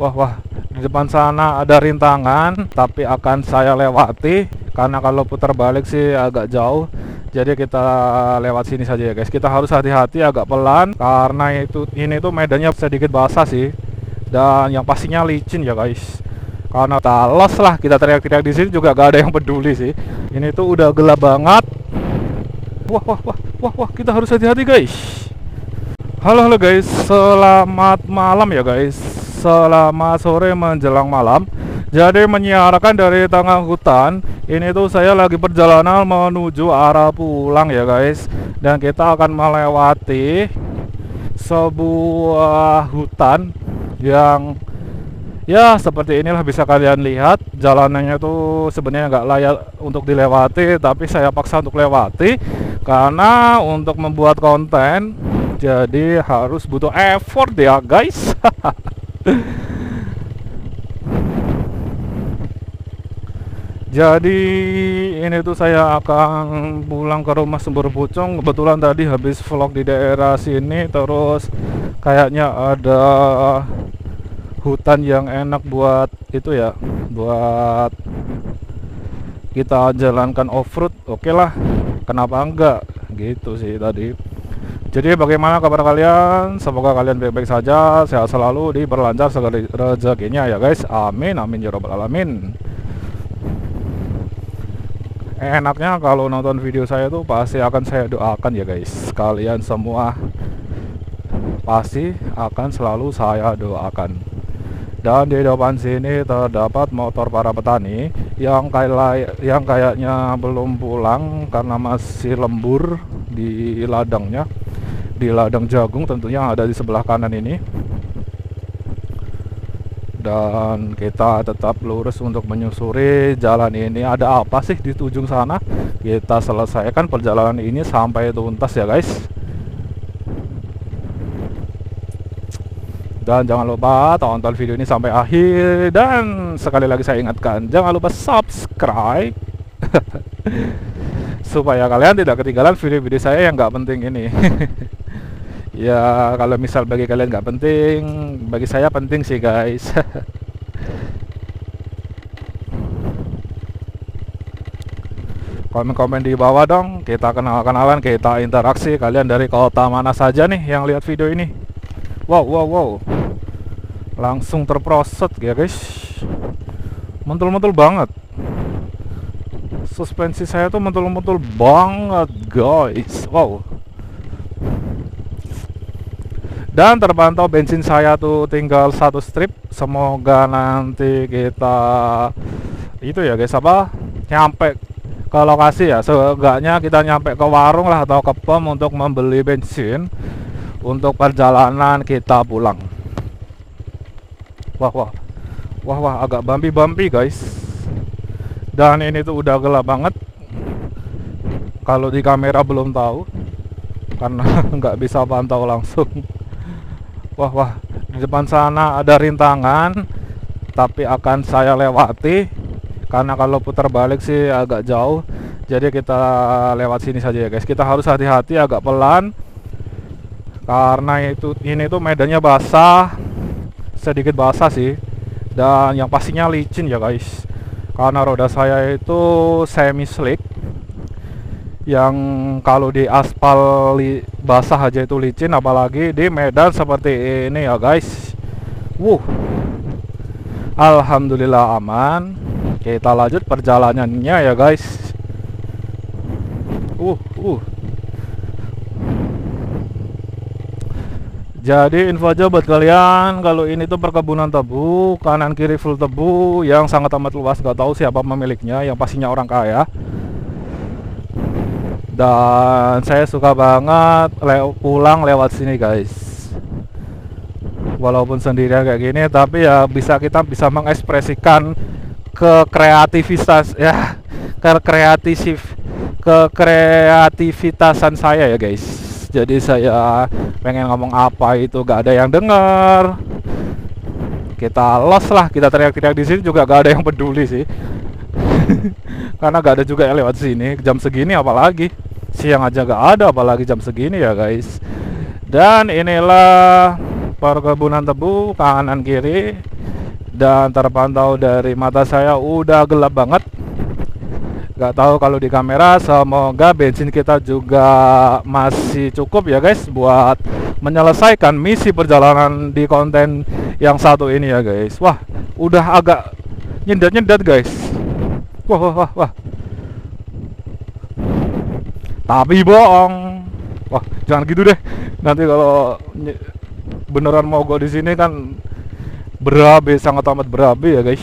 Wah, wah, di depan sana ada rintangan, tapi akan saya lewati karena kalau putar balik sih agak jauh. Jadi kita lewat sini saja ya guys. Kita harus hati-hati, agak pelan karena ini tuh medannya sedikit basah sih, dan yang pastinya licin ya guys. Karena talos lah kita teriak-teriak di sini juga gak ada yang peduli sih. Ini tuh udah gelap banget. Wah, wah, wah, wah, wah, kita harus hati-hati guys. Halo, halo guys, selamat malam ya guys. Selamat sore menjelang malam. Jadi menyiarkan dari tengah hutan. Ini tuh saya lagi perjalanan menuju arah pulang ya guys. Dan kita akan melewati sebuah hutan yang ya seperti inilah, bisa kalian lihat. Jalanannya tuh sebenarnya nggak layak untuk dilewati, tapi saya paksa untuk lewati karena untuk membuat konten jadi harus butuh effort ya guys. Jadi ini tuh saya akan pulang ke rumah Sumber Pucung. Kebetulan tadi habis vlog di daerah sini, terus kayaknya ada hutan yang enak buat itu ya, buat kita jalankan off-road. Oke lah, kenapa enggak gitu sih tadi. Jadi bagaimana kabar kalian? Semoga kalian baik-baik saja, sehat selalu, diperlancar segala rezekinya ya guys. Amin, amin ya robbal alamin. Enaknya kalau nonton video saya tuh pasti akan saya doakan ya guys. Kalian semua pasti akan selalu saya doakan. Dan di depan sini terdapat motor para petani yang kayaknya belum pulang karena masih lembur di ladangnya, di ladang jagung tentunya ada di sebelah kanan ini. Dan kita tetap lurus untuk menyusuri jalan ini. Ada apa sih di ujung sana? Kita selesaikan perjalanan ini sampai tuntas ya guys. Dan jangan lupa tonton video ini sampai akhir. Dan sekali lagi saya ingatkan, jangan lupa subscribe supaya kalian tidak ketinggalan video-video saya yang nggak penting ini. Ya kalau misal bagi kalian nggak penting, bagi saya penting sih guys. Komen-komen di bawah dong, kita kenal-kenalan, kita interaksi. Kalian dari kota mana saja nih yang lihat video ini? Wow, wow, wow, langsung terprosot ya guys. Mentul-mentul banget. Suspensi saya tuh mentul-mentul banget guys. Wow. Dan terpantau bensin saya tuh tinggal 1 strip. Semoga nanti kita itu ya guys, apa, nyampe ke lokasi ya. Seenggaknya kita nyampe ke warung lah atau ke pom untuk membeli bensin untuk perjalanan kita pulang. Wah, wah, wah, wah, agak bumpy guys. Dan ini tuh udah gelap banget. Kalau di kamera belum tahu karena nggak bisa pantau langsung. Wah, wah, di depan sana ada rintangan, tapi akan saya lewati karena kalau putar balik sih agak jauh. Jadi kita lewat sini saja ya guys. Kita harus hati-hati, agak pelan karena ini tuh medannya basah, sedikit basah sih, dan yang pastinya licin ya guys. Karena roda saya itu semi slick, yang kalau di aspal basah aja itu licin, apalagi di medan seperti ini ya guys. Alhamdulillah aman. Kita lanjut perjalanannya ya guys. Jadi info aja buat kalian, kalau ini tuh perkebunan tebu, kanan kiri full tebu yang sangat amat luas. Gak tahu siapa pemiliknya, yang pastinya orang kaya. Dan saya suka banget pulang lewat sini guys. Walaupun sendirian kayak gini, tapi ya kita bisa mengekspresikan kekreativitasan saya ya guys. Jadi saya pengen ngomong apa itu gak ada yang dengar. Kita los lah, kita teriak-teriak di sini juga gak ada yang peduli sih. Karena gak ada juga yang lewat sini jam segini, apalagi siang aja gak ada, apalagi jam segini ya guys. Dan inilah perkebunan tebu kanan kiri. dan terpantau dari mata saya udah gelap banget. Gak tahu kalau di kamera. Semoga bensin kita juga masih cukup ya guys buat menyelesaikan misi perjalanan di konten yang satu ini ya guys. Wah, udah agak nyendat-nyendat guys. Wah wah wah wah. Tapi bohong. Wah, jangan gitu deh. Nanti kalau beneran mogok di sini kan berabe, sangat amat berabe ya guys.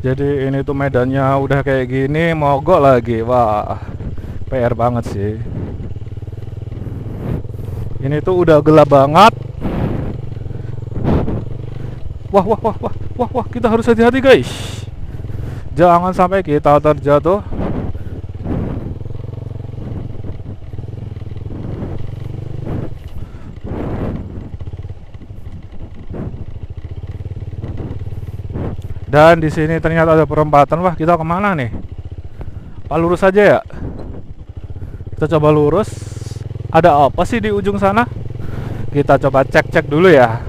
Jadi ini tuh medannya udah kayak gini, mogok lagi. Wah, PR banget sih. Ini tuh udah gelap banget. Wah, wah, wah, wah, wah, wah, kita harus hati-hati guys. Jangan sampai kita terjatuh. Dan di sini ternyata ada perempatan. Wah, kita kemana nih? Pak, lurus aja ya. Kita coba lurus. Ada apa sih di ujung sana? Kita coba cek-cek dulu ya.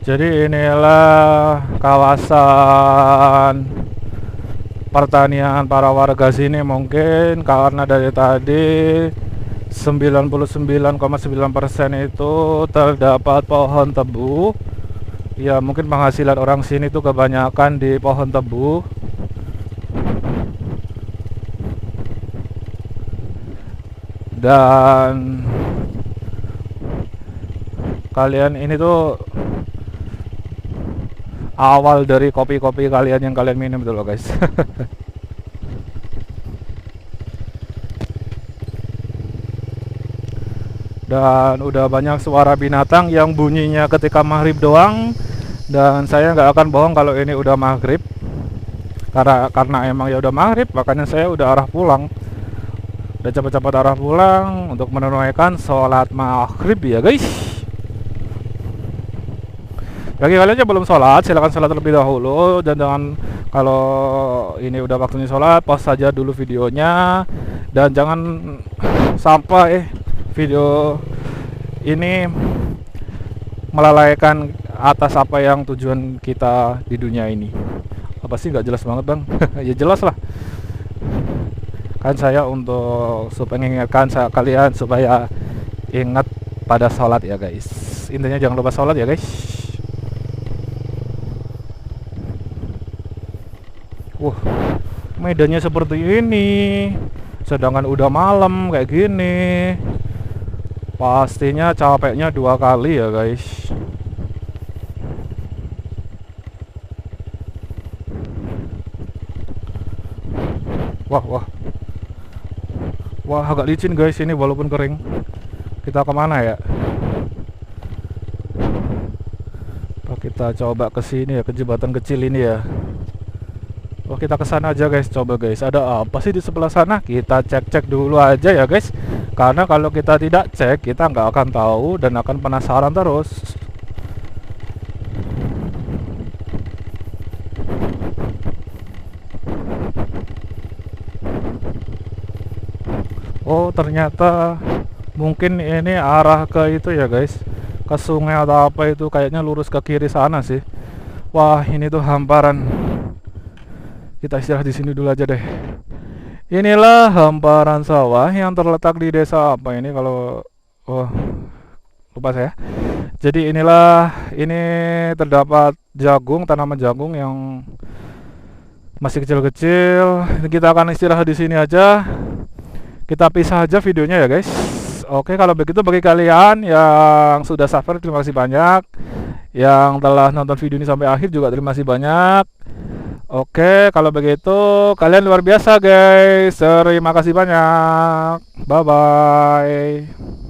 Jadi inilah kawasan pertanian para warga sini. Mungkin karena dari tadi 99,9% itu terdapat pohon tebu. Ya mungkin penghasilan orang sini tuh kebanyakan di pohon tebu. Dan kalian ini tuh awal dari kopi-kopi kalian yang kalian minum itu loh guys. Dan udah banyak suara binatang yang bunyinya ketika maghrib doang. Dan saya nggak akan bohong kalau ini udah maghrib, karena emang ya udah maghrib, makanya saya udah arah pulang. Udah cepat-cepat arah pulang untuk menunaikan sholat maghrib ya guys. Bagi kalian yang belum sholat, silahkan sholat terlebih dahulu. Dan jangan, kalau ini udah waktunya sholat, pause saja dulu videonya. Dan jangan sampai video ini melalaikan atas apa yang tujuan kita di dunia ini. Apa sih, nggak jelas banget bang? Ya jelas lah. Kan saya untuk supaya mengingatkan kalian supaya ingat pada sholat ya guys. Intinya jangan lupa sholat ya guys. Wah, medannya seperti ini, sedangkan udah malam kayak gini. Pastinya capeknya 2 kali ya guys. Wah, wah, wah, agak licin guys ini walaupun kering. Kita kemana ya? Kita coba ke sini ya, ke jembatan kecil ini ya. Oh, kita ke sana aja guys. Coba guys, ada apa sih di sebelah sana? Kita cek-cek dulu aja ya guys. Karena kalau kita tidak cek, kita nggak akan tahu dan akan penasaran terus. Oh, ternyata mungkin ini arah ke itu ya guys, ke sungai atau apa itu. Kayaknya lurus ke kiri sana sih. Wah, ini tuh hamparan. Kita istirahat di sini dulu aja deh. Inilah hamparan sawah yang terletak di desa apa ini kalau lupa saya. Jadi ini terdapat jagung, tanaman jagung yang masih kecil-kecil. Kita akan istirahat di sini aja. Kita pisah aja videonya ya guys. Oke, kalau begitu bagi kalian yang sudah subscribe terima kasih banyak. Yang telah nonton video ini sampai akhir juga terima kasih banyak. Oke, kalau begitu kalian luar biasa guys. Terima kasih banyak. Bye bye.